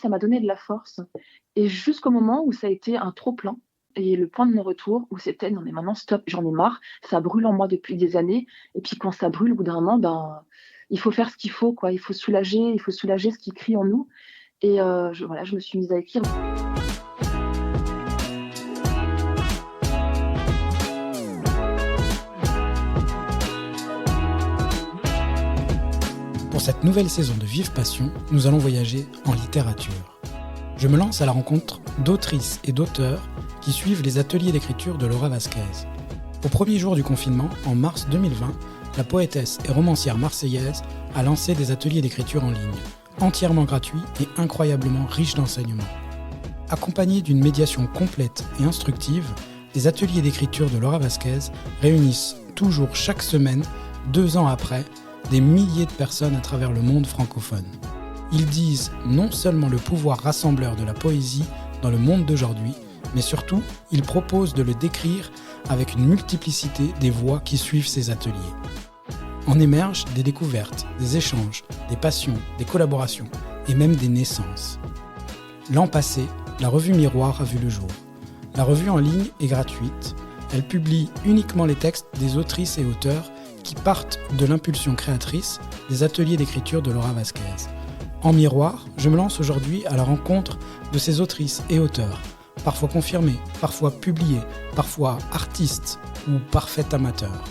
Ça m'a donné de la force et jusqu'au moment où ça a été un trop-plein et le point de non-retour où c'était: «Non mais maintenant stop, j'en ai marre, ça brûle en moi depuis des années» et puis quand ça brûle, au bout d'un moment, ben, il faut faire ce qu'il faut, quoi. Il faut soulager ce qui crie en nous et je me suis mise à écrire. Pour cette nouvelle saison de Vive Passion, nous allons voyager en littérature. Je me lance à la rencontre d'autrices et d'auteurs qui suivent les ateliers d'écriture de Laura Vasquez. Au premier jour du confinement, en mars 2020, la poétesse et romancière marseillaise a lancé des ateliers d'écriture en ligne, entièrement gratuits et incroyablement riches d'enseignements. Accompagnés d'une médiation complète et instructive, les ateliers d'écriture de Laura Vasquez réunissent toujours chaque semaine, 2 ans après, des milliers de personnes à travers le monde francophone. Ils disent non seulement le pouvoir rassembleur de la poésie dans le monde d'aujourd'hui, mais surtout, ils proposent de le décrire avec une multiplicité des voix qui suivent ces ateliers. En émergent des découvertes, des échanges, des passions, des collaborations et même des naissances. L'an passé, la revue Miroir a vu le jour. La revue en ligne est gratuite. Elle publie uniquement les textes des autrices et auteurs qui partent de l'impulsion créatrice des ateliers d'écriture de Laura Vasquez. En Miroir, je me lance aujourd'hui à la rencontre de ces autrices et auteurs, parfois confirmés, parfois publiés, parfois artistes ou parfaits amateurs.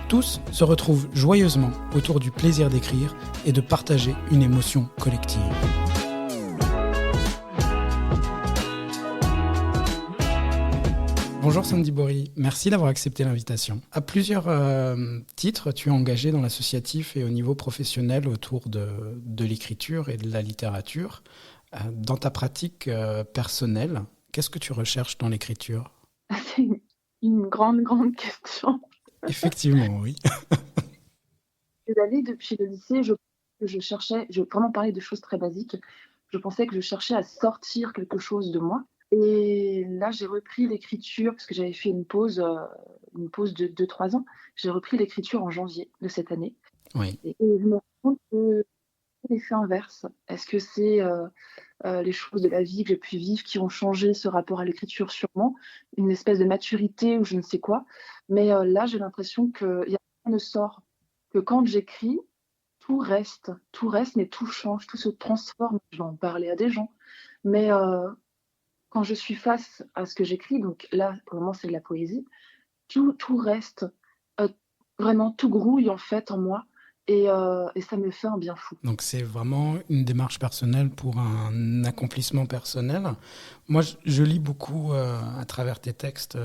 Tous se retrouvent joyeusement autour du plaisir d'écrire et de partager une émotion collective. Bonjour Sandy Bory, merci d'avoir accepté l'invitation. À plusieurs titres, tu es engagée dans l'associatif et au niveau professionnel autour de l'écriture et de la littérature. Dans ta pratique personnelle, qu'est-ce que tu recherches dans l'écriture ? C'est une grande, grande question. Effectivement, oui. Des années depuis le lycée, je vais vraiment parler de choses très basiques. Je pensais que je cherchais à sortir quelque chose de moi. Et là, j'ai repris l'écriture parce que j'avais fait une pause de 2-3 ans. J'ai repris l'écriture en janvier de cette année. Oui. Et je me rends compte que c'est l'effet inverse. Est-ce que c'est les choses de la vie que j'ai pu vivre qui ont changé ce rapport à l'écriture sûrement, une espèce de maturité ou je ne sais quoi. Mais là, j'ai l'impression que rien ne sort, que quand j'écris, tout reste, mais tout change, tout se transforme. Je vais en parler à des gens. Mais quand je suis face à ce que j'écris, donc là, pour le moment, c'est de la poésie, tout reste, heu, vraiment tout grouille en fait en moi et ça me fait un bien fou. Donc c'est vraiment une démarche personnelle pour un accomplissement personnel. Moi, je lis beaucoup à travers tes textes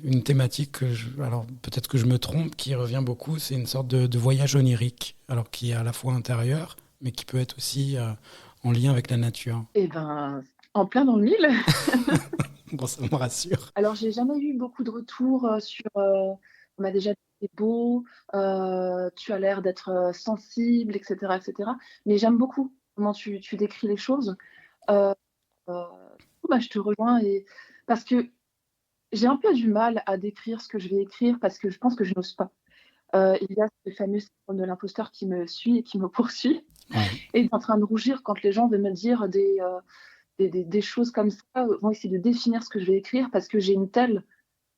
une thématique alors peut-être que je me trompe, qui revient beaucoup, c'est une sorte de voyage onirique, alors qui est à la fois intérieur, mais qui peut être aussi en lien avec la nature. Et ben, en plein dans le mille. Bon, ça me rassure. Alors j'ai jamais eu beaucoup de retours, on m'a déjà dit: «C'est beau, tu as l'air d'être, sensible» et cetera et cetera. Mais j'aime beaucoup comment tu décris les choses. Heu, bah, je te rejoins et parce que j'ai un peu du mal à décrire ce que je vais écrire parce que je pense que je n'ose pas. Il y a ce fameux syndrome de l'imposteur qui me suit et qui me poursuit Ouais. et en train de rougir quand les gens veulent me dire des choses comme ça, vont essayer de définir ce que je vais écrire parce que j'ai une telle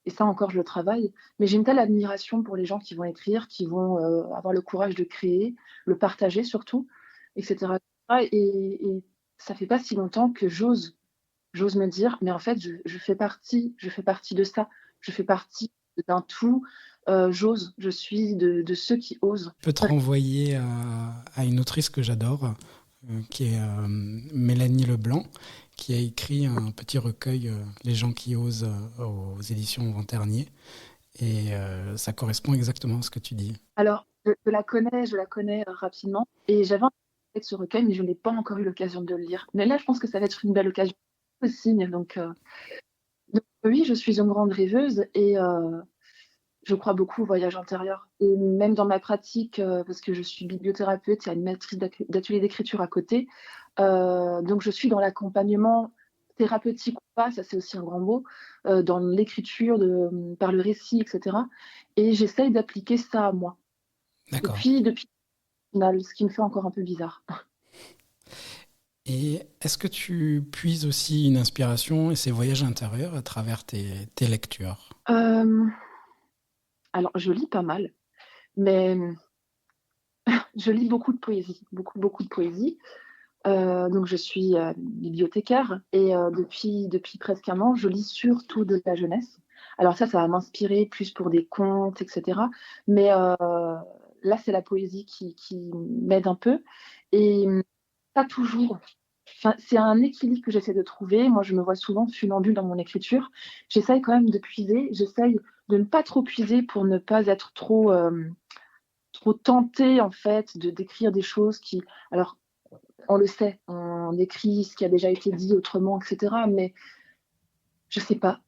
et ça encore je le travaille, mais j'ai une telle admiration pour les gens qui vont écrire, qui vont, avoir le courage de créer, le partager surtout et cetera et ça fait pas si longtemps que j'ose me dire: «Mais en fait je fais partie de ça, je fais partie d'un tout, j'ose, je suis de ceux qui osent». Je peux te renvoyer à une autrice que j'adore, qui est Mélanie Leblanc, qui a écrit un petit recueil, Les gens qui osent, aux éditions Vent-Ternier. Et ça correspond exactement à ce que tu dis. Alors je la connais, rapidement et j'avais envie de ce recueil, mais je n'ai pas encore eu l'occasion de le lire. Mais là, je pense que ça va être une belle occasion, un signe donc oui, je suis une grande rêveuse et je crois beaucoup au voyage intérieur et même dans ma pratique, parce que je suis bibliothérapeute et animatrice d'ateliers d'écriture à côté, donc je suis dans l'accompagnement thérapeutique ou pas, ça c'est aussi un grand mot, dans l'écriture par le récit et cetera et j'essaye d'appliquer ça à moi. D'accord. Depuis ce qui me fait encore un peu bizarre. Et est-ce que tu puises aussi une inspiration et ces voyages intérieurs à travers tes lectures? Euh, alors, je lis pas mal, mais je lis beaucoup de poésie, beaucoup, beaucoup de poésie. Donc, je suis bibliothécaire et depuis presque un an, je lis surtout de la jeunesse. Alors ça va m'inspirer plus pour des contes, etc. Mais là, c'est la poésie qui m'aide un peu. Et pas toujours. Enfin, c'est un équilibre que j'essaie de trouver. Moi, je me vois souvent funambule dans mon écriture. J'essaye quand même de puiser. J'essaye de ne pas trop puiser pour ne pas être trop tentée, en fait, de d'écrire des choses qui... Alors, on le sait, on écrit ce qui a déjà été dit autrement, etc. Mais je sais pas.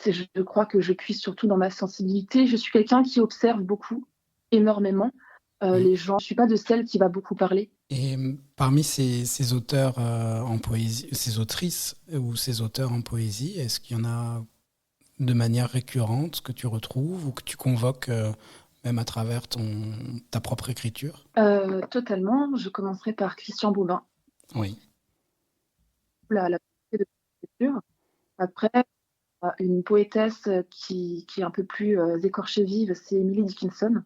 Je crois que je puise surtout dans ma sensibilité. Je suis quelqu'un qui observe beaucoup, énormément. Mm. Les gens, je suis pas de celle qui va beaucoup parler. Et parmi ces auteurs en poésie, ces autrices ou ces auteurs en poésie, est-ce qu'il y en a de manière récurrente que tu retrouves ou que tu convoques même à travers ta propre écriture? Totalement. Je commencerai par Christian Bobin, Oui. la poésie de l'écriture. Après, une poétesse qui est un peu plus écorchée vive, c'est Emily Dickinson,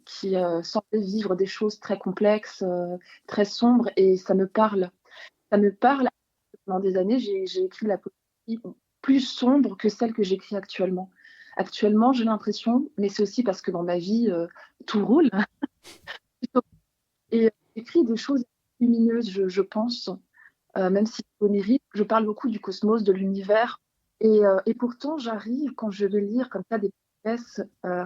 qui semblait vivre des choses très complexes, très sombres, et ça me parle. Ça me parle. Pendant des années, j'ai écrit de la poésie plus sombre que celle que j'écris actuellement. Actuellement, j'ai l'impression, mais c'est aussi parce que dans ma vie, tout roule, et j'écris des choses lumineuses, je pense, même si c'est onirique. Je parle beaucoup du cosmos, de l'univers, et pourtant, j'arrive, quand je vais lire comme ça des pièces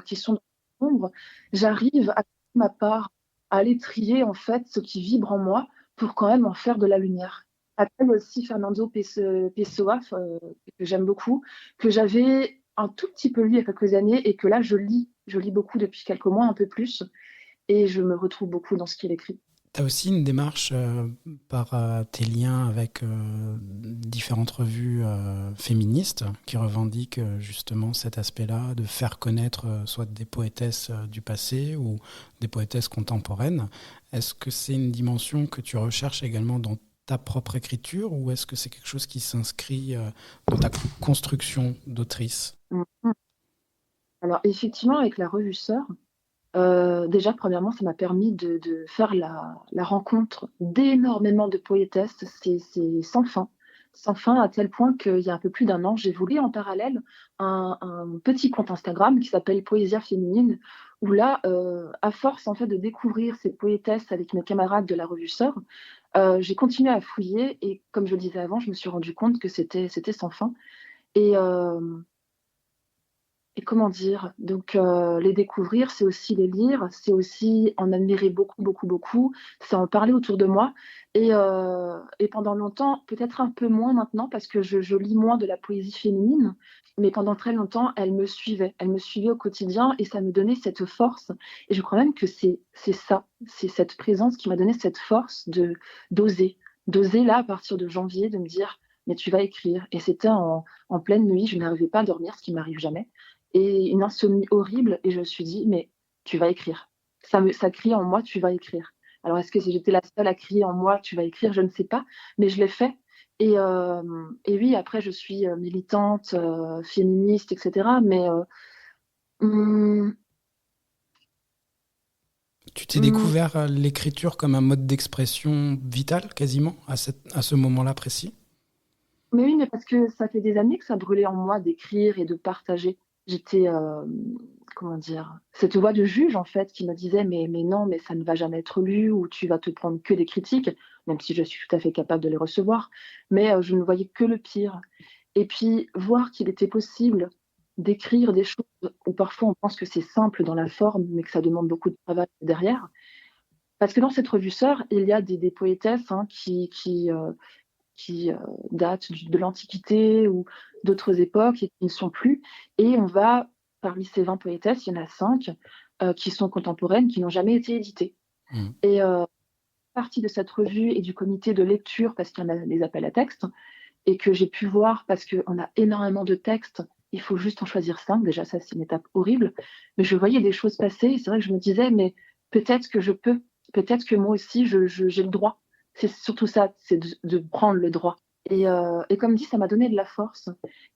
qui sont dans l'ombre, j'arrive à ma part à aller trier en fait ce qui vibre en moi pour quand même en faire de la lumière. Après, il y a aussi Fernando Pessoa, que j'aime beaucoup, que j'avais un tout petit peu lu il y a quelques années et que là, je lis beaucoup depuis quelques mois, un peu plus, et je me retrouve beaucoup dans ce qu'il écrit. Tu as aussi une démarche par tes liens avec différentes revues féministes qui revendiquent justement cet aspect-là de faire connaître soit des poétesses du passé ou des poétesses contemporaines. Est-ce que c'est une dimension que tu recherches également dans ta propre écriture ou est-ce que c'est quelque chose qui s'inscrit dans ta construction d'autrice? Mhm. Alors, effectivement, avec la revue Sœur, déjà, premièrement, ça m'a permis de faire la rencontre d'énormément de poétesses. C'est sans fin, à tel point qu'il y a un peu plus d'un an, j'ai voulu en parallèle un petit compte Instagram qui s'appelle Poésia Féminine, où là, à force en fait de découvrir ces poétesses avec mes camarades de la revue Sœur, j'ai continué à fouiller et comme je le disais avant, je me suis rendu compte que c'était sans fin. Et, et comment dire? Donc, les découvrir, c'est aussi les lire, c'est aussi en admirer beaucoup, beaucoup, beaucoup, c'est en parler autour de moi. Et pendant longtemps, peut-être un peu moins maintenant, parce que je lis moins de la poésie féminine, mais pendant très longtemps, elle me suivait au quotidien et ça me donnait cette force. Et je crois même que c'est ça, c'est cette présence qui m'a donné cette force d'oser. D'oser là, à partir de janvier, de me dire, mais tu vas écrire. Et c'était en pleine nuit, je n'arrivais pas à dormir, ce qui m'arrive jamais et une insomnie horrible. Et je me suis dit, mais tu vas écrire. Ça crie en moi, tu vas écrire. Alors, est-ce que si j'étais la seule à crier en moi, tu vas écrire, je ne sais pas, mais je l'ai fait. Et oui, après, je suis militante, féministe, etc. Mais hum, Tu t'es hum, découvert l'écriture comme un mode d'expression vital quasiment à ce moment-là précis? mais oui, mais parce que ça fait des années que ça brûlait en moi d'écrire et de partager. J'étais, comment dire, cette voix de juge en fait qui me disait mais non, mais ça ne va jamais être lu ou tu vas te prendre que des critiques, même si je suis tout à fait capable de les recevoir. Mais je ne voyais que le pire. Et puis voir qu'il était possible d'écrire des choses où parfois on pense que c'est simple dans la forme, mais que ça demande beaucoup de travail derrière. Parce que dans cette revue Sœur, il y a des poétesses hein, qui datent de l'Antiquité ou d'autres époques et qui ne sont plus. Et on va, parmi ces 20 poétesses, il y en a 5 qui sont contemporaines, qui n'ont jamais été éditées. Mm. Et partie de cette revue et du comité de lecture, parce qu'il y en a des appels à texte, et que j'ai pu voir, parce qu'on a énormément de textes, il faut juste en choisir 5. Déjà, ça, c'est une étape horrible. Mais je voyais des choses passer, et c'est vrai que je me disais, mais peut-être que je peux, peut-être que moi aussi, j'ai le droit. C'est surtout ça, c'est de prendre le droit. Et comme dit, ça m'a donné de la force.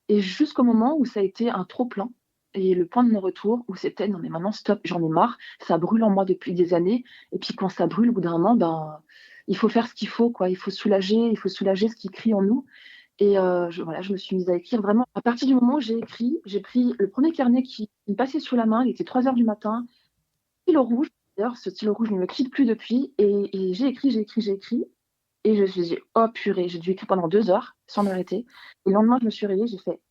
Et jusqu'au moment où ça a été un trop-plein, et le point de mon retour, où c'était non mais maintenant stop, j'en ai marre, ça brûle en moi depuis des années. Et puis quand ça brûle, au bout d'un moment, ben, il faut faire ce qu'il faut, quoi. Il faut soulager ce qui crie en nous. Voilà, je me suis mise à écrire vraiment. À partir du moment où j'ai écrit, j'ai pris le premier carnet qui me passait sous la main, il était 3 heures du matin, stylo rouge. D'ailleurs, ce stylo rouge ne me quitte plus depuis. Et j'ai écrit, j'ai écrit, j'ai écrit. Et je me suis dit, oh purée, j'ai dû écrire pendant 2 heures sans m'arrêter. Et le lendemain, je me suis réveillée, j'ai fait,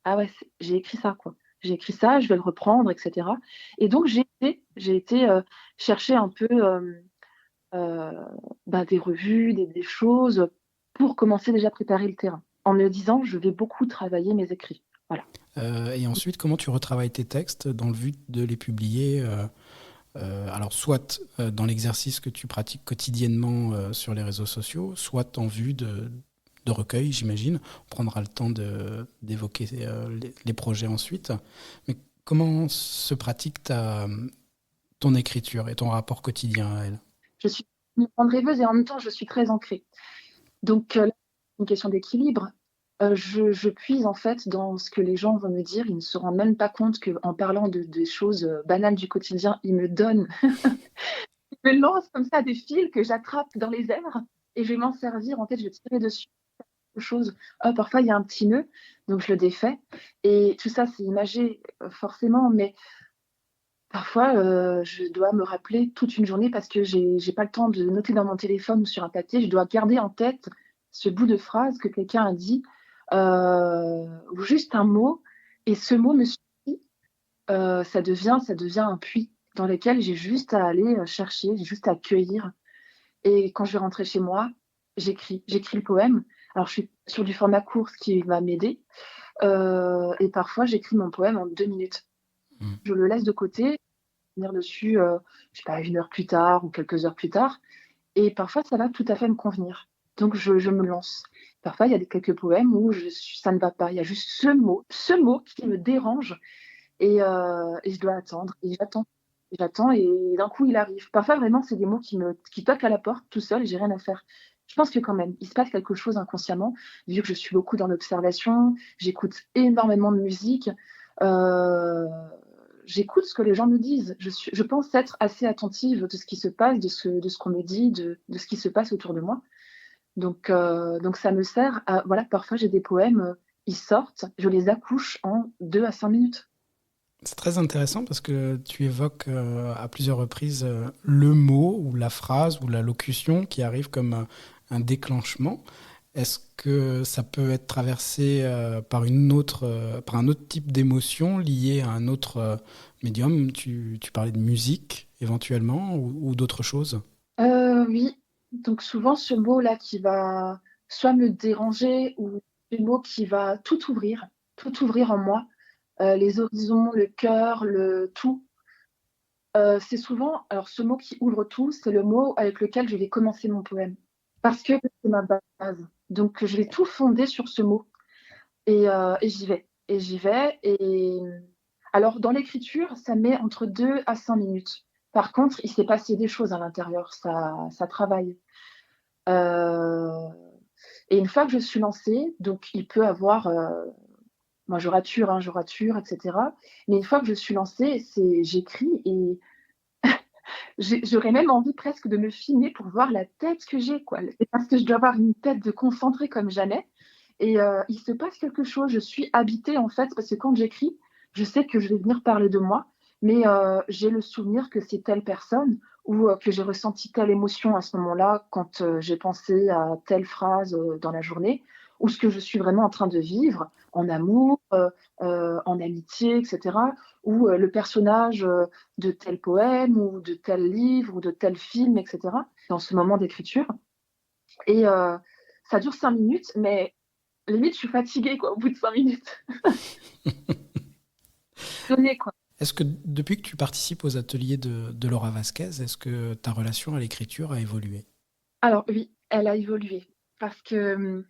ah ouais, j'ai écrit ça, quoi. J'ai écrit ça, je vais le reprendre, etc. Et donc, j'ai été chercher un peu euh, des revues, des choses pour commencer déjà à préparer le terrain, en me disant, je vais beaucoup travailler mes écrits. Voilà. Et ensuite, comment tu retravailles tes textes dans le but de les publier alors, soit dans l'exercice que tu pratiques quotidiennement sur les réseaux sociaux, soit en vue de recueil, j'imagine. On prendra le temps d'évoquer les projets ensuite. Mais comment se pratique ton écriture et ton rapport quotidien à elle? Je suis une grande rêveuse et en même temps, je suis très ancrée. Donc, là, c'est une question d'équilibre. Je puise en fait dans ce que les gens vont me dire. Ils ne se rendent même pas compte qu'en parlant des choses banales du quotidien, ils me donnent, ils me lancent comme ça des fils que j'attrape dans les airs et je vais m'en servir. En fait, je vais tirer dessus quelque chose. Parfois, il y a un petit nœud, donc je le défais. Et tout ça, c'est imagé forcément, mais parfois, je dois me rappeler toute une journée parce que j'ai pas le temps de noter dans mon téléphone ou sur un papier. Je dois garder en tête ce bout de phrase que quelqu'un a dit, ou juste un mot, et ce mot me suffit. Ça devient un puits dans lequel j'ai juste à aller chercher, j'ai juste à cueillir. Et quand je vais rentrer chez moi, j'écris le poème. Alors, je suis sur du format court, ce qui va m'aider. Et parfois, j'écris mon poème en 2 minutes. Mm. Je le laisse de côté, venir dessus, je sais pas, 1 heure plus tard ou quelques heures plus tard. Et parfois, ça va tout à fait me convenir. Donc, je me lance. Parfois, il y a quelques poèmes où ça ne va pas. Il y a juste ce mot qui me dérange et je dois attendre. Et j'attends et d'un coup, il arrive. Parfois, vraiment, c'est des mots qui toquent à la porte tout seul et j'ai rien à faire. Je pense que quand même, il se passe quelque chose inconsciemment, vu que je suis beaucoup dans l'observation, j'écoute énormément de musique. Euh, J'écoute ce que les gens me disent. Je pense être assez attentive de ce qui se passe, de ce qu'on me dit, de ce qui se passe autour de moi. Donc ça me sert à... Voilà, parfois j'ai des poèmes, ils sortent, je les accouche en 2 à 5 minutes. C'est très intéressant parce que tu évoques à plusieurs reprises le mot ou la phrase ou la locution qui arrive comme un déclenchement. Est-ce que ça peut être traversé par un autre type d'émotion lié à un autre médium? Tu parlais de musique éventuellement ou d'autres choses? Oui, donc souvent ce mot-là qui va soit me déranger ou ce mot qui va tout ouvrir en moi, les horizons, le cœur, le tout. C'est souvent, alors ce mot qui ouvre tout, c'est le mot avec lequel je vais commencer mon poème. Parce que c'est ma base. Donc je vais tout fonder sur ce mot. Et j'y vais. Et j'y vais. Et alors dans l'écriture, ça met entre 2 à 5 minutes. Par contre, il s'est passé des choses à l'intérieur, ça travaille. Euh, et une fois que je suis lancée, donc il peut avoir, moi je rature, etc. Mais une fois que je suis lancée, j'écris et j'aurais même envie presque de me filmer pour voir la tête que j'ai, quoi. C'est parce que je dois avoir une tête de concentrée comme jamais. Et il se passe quelque chose. Je suis habitée, en fait, parce que quand j'écris, je sais que je vais venir parler de moi, mais j'ai le souvenir que c'est telle personne ou que j'ai ressenti telle émotion à ce moment-là quand j'ai pensé à telle phrase dans la journée, ou ce que je suis vraiment en train de vivre en amour, en amitié, etc. Ou le personnage de tel poème ou de tel livre ou de tel film, etc. Dans ce moment d'écriture. Et ça dure 5 minutes, mais limite, je suis fatiguée, quoi, au bout de 5 minutes. Donnée, quoi. Est-ce que depuis que tu participes aux ateliers de Laura Vasquez, est-ce que ta relation à l'écriture a évolué? Alors, oui, elle a évolué. Parce que,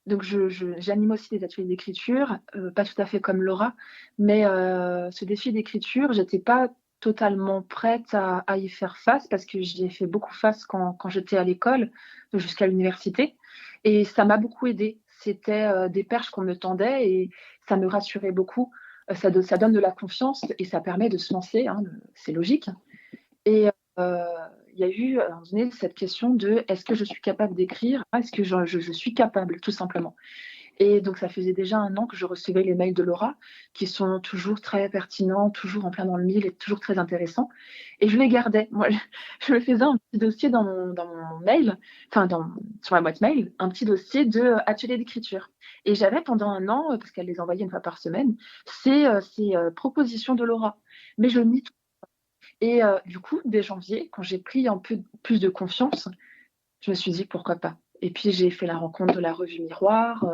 donc, j'anime aussi des ateliers d'écriture, pas tout à fait comme Laura, mais ce défi d'écriture, j'étais pas totalement prête à y faire face parce que j'y ai fait beaucoup face quand j'étais à l'école, jusqu'à l'université et ça m'a beaucoup aidée. C'était, des perches qu'on me tendait et ça me rassurait beaucoup. Ça donne de la confiance et ça permet de se lancer, hein, c'est logique et il y a eu, à un moment donné, cette question de: «Est-ce que je suis capable d'écrire? Est-ce que je suis capable?» tout simplement. Et donc ça faisait déjà 1 an que je recevais les mails de Laura, qui sont toujours très pertinents, toujours en plein dans le mille et toujours très intéressants et je les gardais. Moi, je me faisais un petit dossier dans mon mail, enfin sur ma boîte mail, un petit dossier de, atelier d'écriture et j'avais pendant 1 an, parce qu'elle les envoyait 1 fois par semaine, ces propositions de Laura. Mais je nie tout et du coup, dès janvier, quand j'ai pris un peu plus de confiance, je me suis dit: «Pourquoi pas?» et puis j'ai fait la rencontre de la revue Miroir,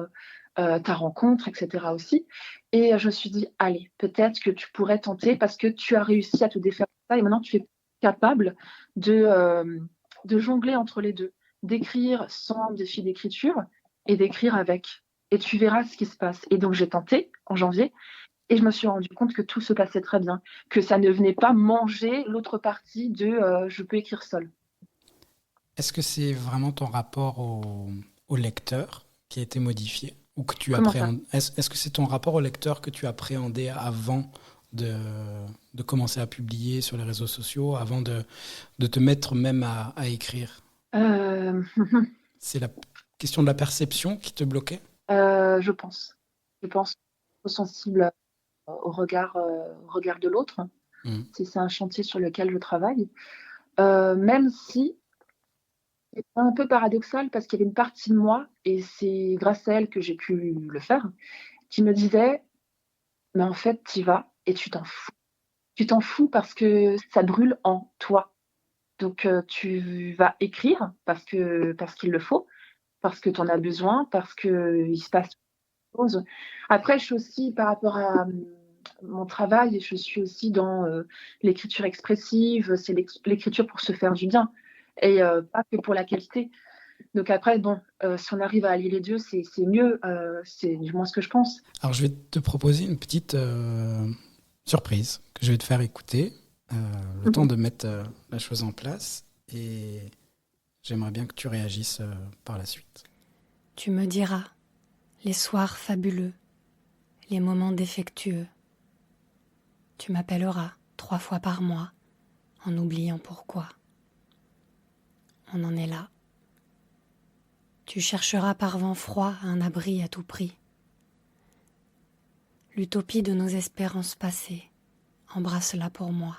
ta rencontre et cetera aussi et je me suis dit: «Allez, peut-être que tu pourrais tenter parce que tu as réussi à te défaire de ça et maintenant tu es capable de jongler entre les 2, d'écrire sans défi d'écriture et d'écrire avec et tu verras ce qui se passe» et donc j'ai tenté en janvier et je me suis rendu compte que tout se passait très bien, que ça ne venait pas manger l'autre partie de, je peux écrire seule. Est-ce que c'est vraiment ton rapport au lecteur qui a été modifié ou que tu Comment ça? appréhendes? Est-ce que c'est ton rapport au lecteur que tu appréhendais avant de, de commencer à publier sur les réseaux sociaux, avant de te mettre même à écrire? Heu, C'est la question de la perception qui te bloquait? je pense. Je pense trop sensible, au regard de l'autre. Mm. C'est un chantier sur lequel je travaille. Même si c'est un peu paradoxal parce qu'il y avait une partie de moi et c'est grâce à elle que j'ai pu le faire, qui me disait: «Mais en fait, tu y vas et tu t'en fous. Tu t'en fous parce que ça brûle en toi. Donc tu vas écrire parce qu'il le faut, parce que tu en as besoin, parce qu'il se passe quelque chose». Après, je suis aussi par rapport à, mon travail, je suis aussi dans, l'écriture expressive, c'est l'écriture pour se faire du bien et pas que pour la qualité. Donc après bon, si on arrive à allier les 2, c'est mieux, c'est du moins ce que je pense. Alors je vais te proposer une petite surprise que je vais te faire écouter, le temps Mmh. de mettre la chose en place et j'aimerais bien que tu réagisses par la suite. Tu me diras les soirs fabuleux, les moments défectueux. Tu m'appelleras 3 fois par mois en oubliant pourquoi. On en est là. Tu chercheras par vent froid un abri à tout prix. L'utopie de nos espérances passées, embrasse-la pour moi.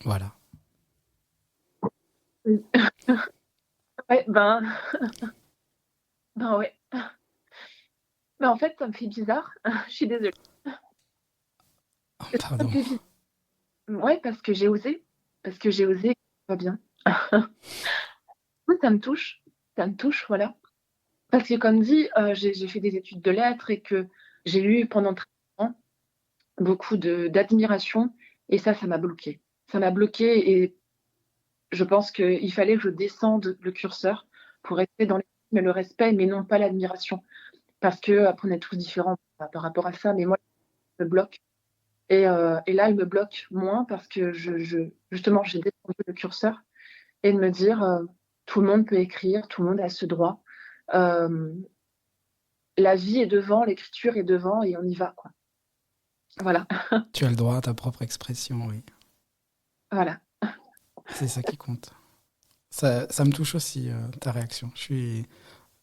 Voilà. Ouais, ben ouais. Mais en fait, ça me fait bizarre. Je suis désolée. Oh, Ça me pardon. fait bizarre. Ouais, parce que j'ai osé, pas bien. Oui, ça me touche, voilà. Parce que comme dit, j'ai fait des études de lettres et que j'ai eu pendant très longtemps beaucoup d'admiration et ça m'a bloquée. Ça m'a bloquée et je pense qu'il fallait que je descende le curseur pour rester dans l'estime et le respect, mais non pas l'admiration. Parce qu'après on est tous différents par rapport à ça, mais moi, ça me bloque et là, il me bloque moins parce que je justement, j'ai descendu le curseur et de me dire, tout le monde peut écrire, tout le monde a ce droit. Hem, la vie est devant, l'écriture est devant et on y va, quoi. Voilà, Tu as le droit à ta propre expression, oui. voilà. C'est ça qui compte. Ça me touche aussi, ta réaction. Je suis,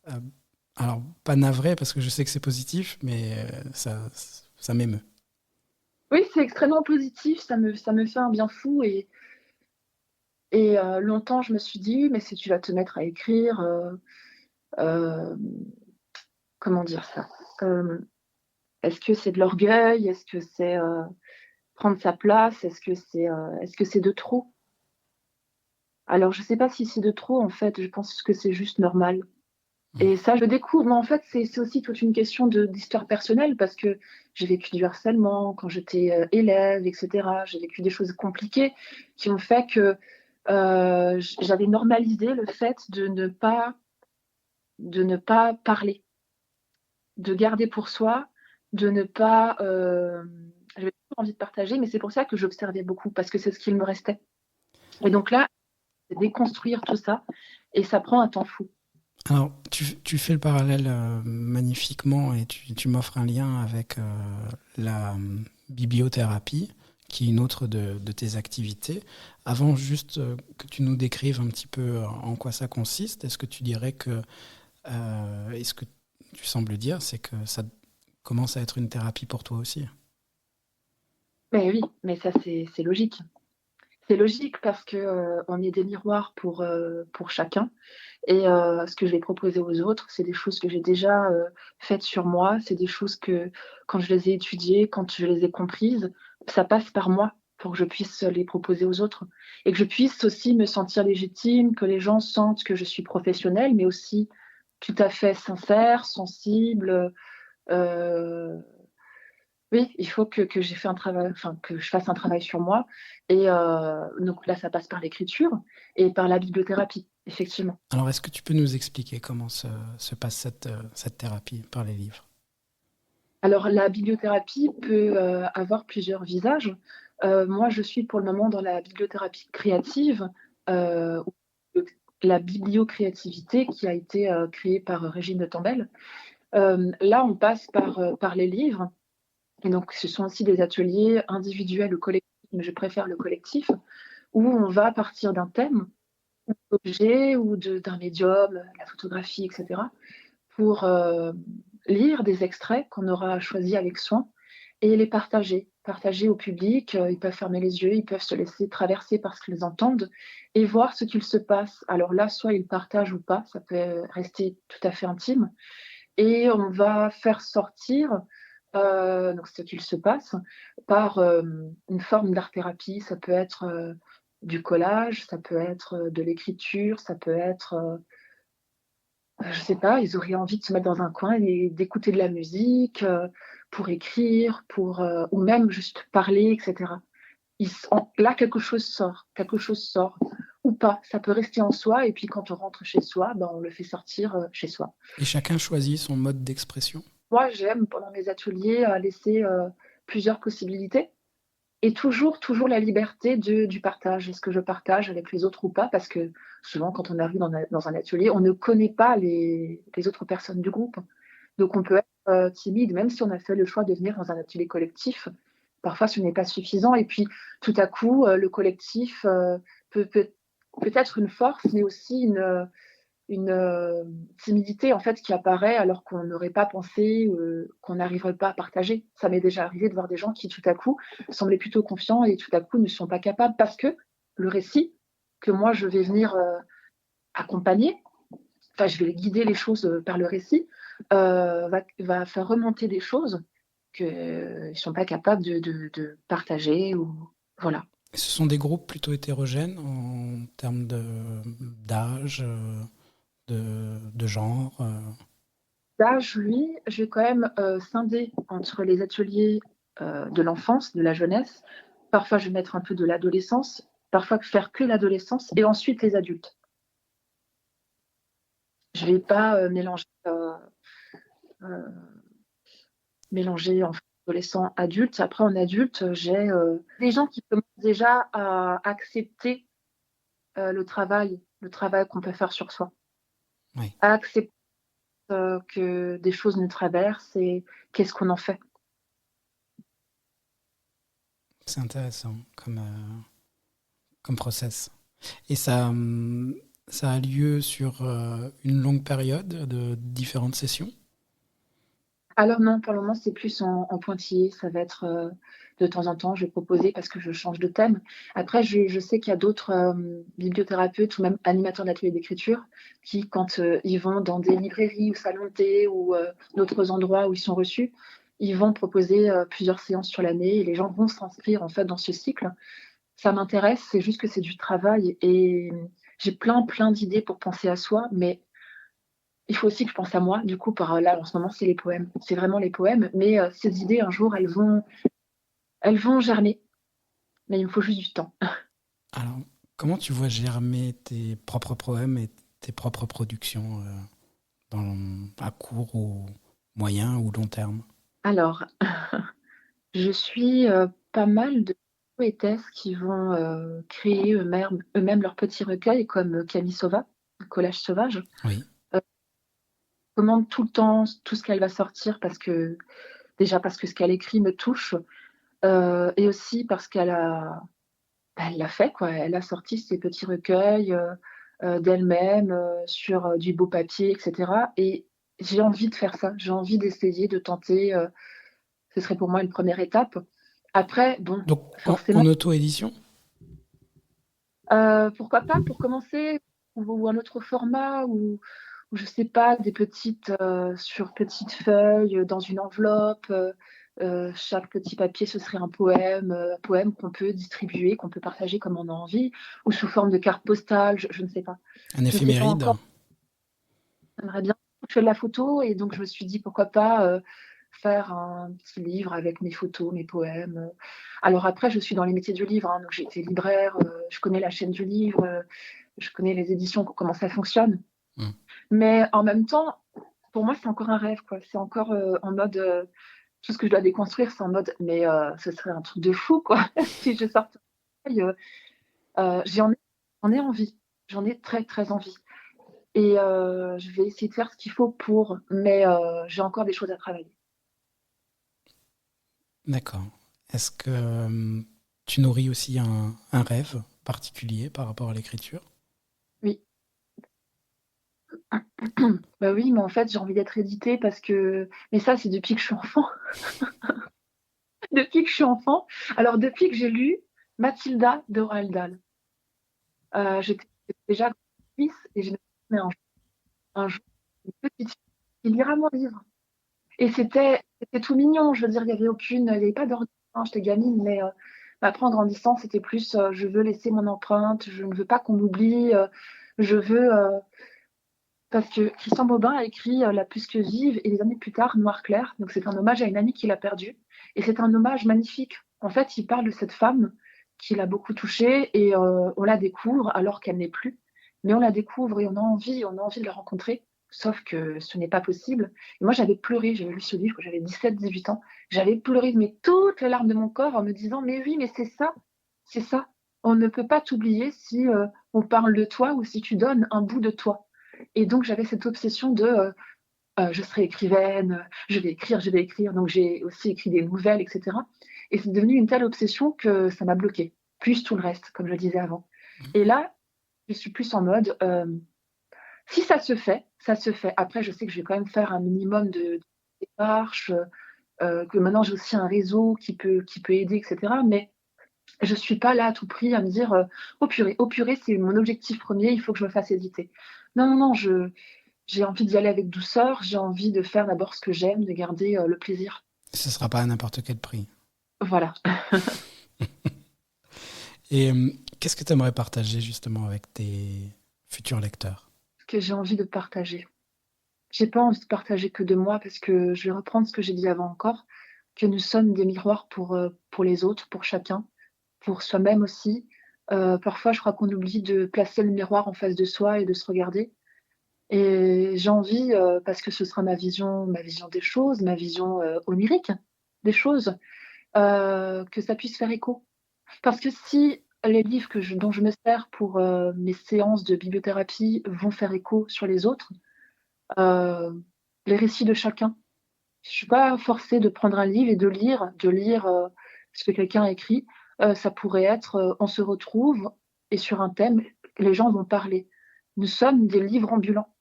euh, alors, pas navré parce que je sais que c'est positif, mais ça m'émeut. Oui, c'est extrêmement positif, ça me fait un bien fou et longtemps, je me suis dit: «Oui, mais si tu vas te mettre à écrire, hem, comment dire ça? Hem, est-ce que c'est de l'orgueil? Est-ce que c'est, prendre sa place? Est-ce que c'est de trop?» Alors je sais pas si c'est de trop, en fait, je pense que c'est juste normal. Mm. Et ça, je découvre, mais en fait, c'est aussi toute une question d'histoire personnelle parce que j'ai vécu du harcèlement quand j'étais, élève et cetera. J'ai vécu des choses compliquées qui ont fait que, j'avais normalisé le fait de ne pas parler, de garder pour soi, de ne pas, J'avais toujours envie de partager, mais c'est pour ça que j'observais beaucoup, parce que c'est ce qu'il me restait. Et donc là, c'est déconstruire tout ça, et ça prend un temps fou. Alors, tu fais le parallèle magnifiquement et tu m'offres un lien avec la bibliothérapie, qui est une autre de tes activités. Avant juste que tu nous décrives un petit peu en quoi ça consiste, est-ce que tu dirais que, et ce que tu sembles dire, c'est que ça commence à être une thérapie pour toi aussi? Mais oui, mais ça c'est logique. C'est logique parce que, on est des miroirs pour chacun et ce que je vais proposer aux autres, c'est des choses que j'ai déjà, faites sur moi. C'est des choses que quand je les ai étudiées, quand je les ai comprises, ça passe par moi pour que je puisse les proposer aux autres et que je puisse aussi me sentir légitime, que les gens sentent que je suis professionnelle, mais aussi tout à fait sincère, sensible, heu oui, il faut que j'ai fait un travail, enfin, que je fasse un travail sur moi et donc là, ça passe par l'écriture et par la bibliothérapie, effectivement. Alors, est-ce que tu peux nous expliquer comment se passe cette thérapie par les livres? Alors la bibliothérapie peut, avoir plusieurs visages. Moi, je suis pour le moment dans la bibliothérapie créative, ou la bibliocréativité qui a été, créée par Régine de Tombelle. Là, on passe par les livres et donc ce sont aussi des ateliers individuels ou collectifs, mais je préfère le collectif, où on va partir d'un thème, d'objet ou d'un médium, la photographie, et cetera, pour lire des extraits qu'on aura choisis avec soin et les partager. Partager au public, ils peuvent fermer les yeux, ils peuvent se laisser traverser par ce qu'ils entendent et voir ce qu'il se passe. Alors là, soit ils partagent ou pas, ça peut rester tout à fait intime et on va faire sortir, donc ce qu'il se passe par, une forme d'art-thérapie. Ça peut être, du collage, ça peut être, de l'écriture, ça peut être, je sais pas, ils auraient envie de se mettre dans un coin et d'écouter de la musique, pour écrire, pour, ou même juste parler et cetera. Là, quelque chose sort ou pas. Ça peut rester en soi et puis quand on rentre chez soi, ben, on le fait sortir, chez soi. Et chacun choisit son mode d'expression? Moi, j'aime pendant mes ateliers, laisser, plusieurs possibilités et toujours la liberté du partage. Est-ce que je partage avec les autres ou pas? Parce que souvent quand on arrive dans un atelier, on ne connaît pas les autres personnes du groupe. Donc on peut être, timide, même si on a fait le choix de venir dans un atelier collectif. Parfois ce n'est pas suffisant et puis tout à coup, le collectif, peut être une force, mais aussi une timidité en fait qui apparaît alors qu'on n'aurait pas pensé, qu'on n'arriverait pas à partager. Ça m'est déjà arrivé de voir des gens qui tout à coup semblaient plutôt confiants et tout à coup ne sont pas capables parce que le récit que moi je vais venir, accompagner, enfin je vais guider les choses, par le récit, va faire remonter des choses qu'ils ne sont pas capables de partager ou voilà. Ce sont des groupes plutôt hétérogènes en termes d'âge, de genre. L'âge, lui, je vais quand même, scinder entre les ateliers, de l'enfance, de la jeunesse. Parfois, je vais mettre un peu de l'adolescence, parfois faire que l'adolescence et ensuite les adultes. Je vais pas, heu, mélanger en adolescent, adulte. Après en adulte, j'ai, des gens qui commencent déjà à accepter, le travail qu'on peut faire sur soi. Oui, À accepter, que des choses nous traversent et qu'est-ce qu'on en fait? c'est intéressant comme process. Et ça a lieu sur une longue période de différentes sessions? Alors non, pour le moment, c'est plus en pointillé. Ça va être, de temps en temps, je vais proposer parce que je change de thème. Après, je sais qu'il y a d'autres, bibliothérapeutes ou même animateurs d'ateliers d'écriture qui, quand, ils vont dans des librairies ou salons de thé ou, d'autres endroits où ils sont reçus, ils vont proposer, plusieurs séances sur l'année et les gens vont s'inscrire, en fait, dans ce cycle. Ça m'intéresse, c'est juste que c'est du travail et j'ai plein d'idées pour penser à soi, mais il faut aussi que je pense à moi. Du coup, là, en ce moment, c'est les poèmes. C'est vraiment les poèmes. Mais ces idées, un jour, elles vont germer. Mais il me faut juste du temps. Alors, comment tu vois germer tes propres poèmes et tes propres productions à court ou moyen ou long terme? Alors, Je suis pas mal de poétesses qui vont créer eux-mêmes leurs petits recueils, comme Camille Sauva, Collage sauvage. Oui, Commande tout le temps tout ce qu'elle va sortir déjà parce que ce qu'elle écrit me touche, et aussi parce elle l'a fait, quoi. Elle a sorti ses petits recueils d'elle-même sur du beau papier, etc. Et j'ai envie de faire ça. J'ai envie d'essayer, de tenter. Ce serait pour moi une première étape. Après, bon, donc forcément, en auto-édition. pourquoi pas pour commencer, ou un autre format, ou je sais pas, des petites sur petites feuilles, dans une enveloppe. Chaque petit papier, ce serait un poème qu'on peut distribuer, qu'on peut partager comme on a envie, ou sous forme de carte postale, je ne sais pas. Un Je ne sais pas éphéméride. encore. J'aimerais bien. Je fais de la photo et donc je me suis dit pourquoi pas faire un petit livre avec mes photos, mes poèmes. Alors après, je suis dans les métiers du livre, hein, donc j'ai été libraire, je connais la chaîne du livre, je connais les éditions, comment ça fonctionne. Hmm. Mais en même temps, pour moi, c'est encore un rêve, quoi. C'est encore en mode, tout ce que je dois déconstruire, c'est en mode, mais ce serait un truc de fou, quoi, si je sortais. J'en ai envie, j'en ai très, très envie. Et je vais essayer de faire ce qu'il faut pour, mais j'ai encore des choses à travailler. D'accord. Est-ce que tu nourris aussi un rêve particulier par rapport à l'écriture? Oui. Bah oui, mais en fait, j'ai envie d'être éditée parce que. Mais ça, c'est depuis que je suis enfant. Depuis que je suis enfant. Alors, depuis que j'ai lu Mathilda de Roald Dahl, j'étais déjà fils et je me suis dit, mais un jour, une petite fille qui lira mon livre. Et c'était tout mignon. Je veux dire, il n'y avait pas d'ordre. J'étais gamine, mais après, en grandissant, c'était plus je veux laisser mon empreinte, je ne veux pas qu'on m'oublie, je veux. Parce que Christian Bobin a écrit La plus que vive et des années plus tard, Noir clair. Donc, c'est un hommage à une amie qu'il a perdue. Et c'est un hommage magnifique. En fait, il parle de cette femme qui l'a beaucoup touchée et on la découvre alors qu'elle n'est plus. Mais on la découvre et on a envie de la rencontrer. Sauf que ce n'est pas possible. Et moi, j'avais pleuré, j'avais lu ce livre quand j'avais 17, 18 ans. J'avais pleuré, mais toutes les larmes de mon corps en me disant, mais oui, mais c'est ça, c'est ça. On ne peut pas t'oublier si on parle de toi ou si tu donnes un bout de toi. Et donc, j'avais cette obsession de je serai écrivaine, je vais écrire, je vais écrire. Donc, j'ai aussi écrit des nouvelles, etc. Et c'est devenu une telle obsession que ça m'a bloquée, plus tout le reste, comme je le disais avant. Et là, je suis plus en mode si ça se fait, ça se fait. Après, je sais que je vais quand même faire un minimum de démarches, que maintenant j'ai aussi un réseau qui peut aider, etc. Mais je ne suis pas là à tout prix à me dire oh purée, c'est mon objectif premier, il faut que je me fasse éditer. Non, non, non, j'ai envie d'y aller avec douceur, j'ai envie de faire d'abord ce que j'aime, de garder le plaisir. Ce ne sera pas à n'importe quel prix. Voilà. Et qu'est-ce que tu aimerais partager justement avec tes futurs lecteurs? Ce que j'ai envie de partager. J'ai pas envie de partager que de moi parce que je vais reprendre ce que j'ai dit avant encore, que nous sommes des miroirs pour les autres, pour chacun, pour soi-même aussi. Parfois, je crois qu'on oublie de placer le miroir en face de soi et de se regarder. Et j'ai envie, parce que ce sera ma vision des choses, ma vision onirique des choses, que ça puisse faire écho. Parce que si les livres dont je me sers pour mes séances de bibliothérapie vont faire écho sur les autres, euh, les récits de chacun, je suis pas forcée de prendre un livre et de lire ce que quelqu'un a écrit. Ça pourrait être, on se retrouve et sur un thème, les gens vont parler. Nous sommes des livres ambulants.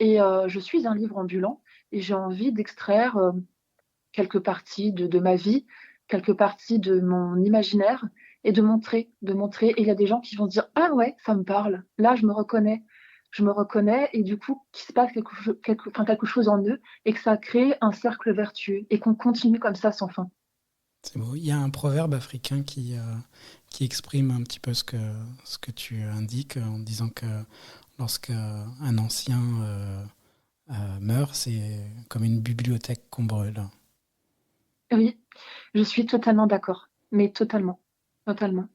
Et je suis un livre ambulant et j'ai envie d'extraire quelques parties de ma vie, quelques parties de mon imaginaire et de montrer, de montrer. Et il y a des gens qui vont se dire, ah ouais, ça me parle. Là, je me reconnais et du coup, qu'il se passe quelque chose en eux et que ça crée un cercle vertueux et qu'on continue comme ça sans fin. C'est beau. Il y a un proverbe africain qui exprime un petit peu ce que tu indiques en disant que lorsque un ancien meurt, c'est comme une bibliothèque qu'on brûle. Oui, je suis totalement d'accord, mais totalement, totalement.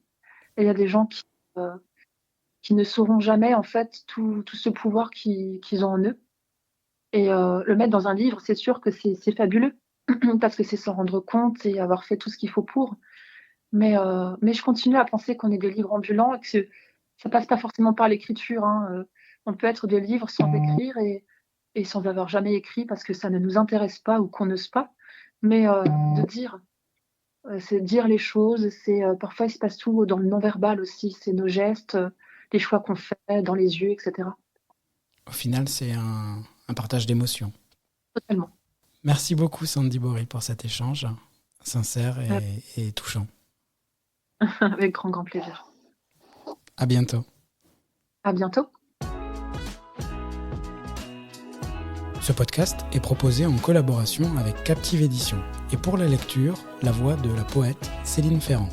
Et il y a des gens qui ne sauront jamais en fait tout ce pouvoir qu'ils ont en eux. Et le mettre dans un livre, c'est sûr que c'est fabuleux. parce que c'est s'en rendre compte et avoir fait tout ce qu'il faut pour. Mais je continue à penser qu'on est des livres ambulants et que ça passe pas forcément par l'écriture, hein. On peut être des livres sans écrire et sans avoir jamais écrit parce que ça ne nous intéresse pas ou qu'on n'ose pas. Mais de dire, c'est dire les choses, c'est parfois il se passe tout dans le non-verbal aussi, c'est nos gestes, les choix qu'on fait dans les yeux, etc. Au final, c'est un partage d'émotions. Totalement. Merci beaucoup Sandy Bory pour cet échange sincère et touchant. Avec grand, grand plaisir. À bientôt. À bientôt. Ce podcast est proposé en collaboration avec Captive Édition et pour la lecture, la voix de la poète Céline Ferrand.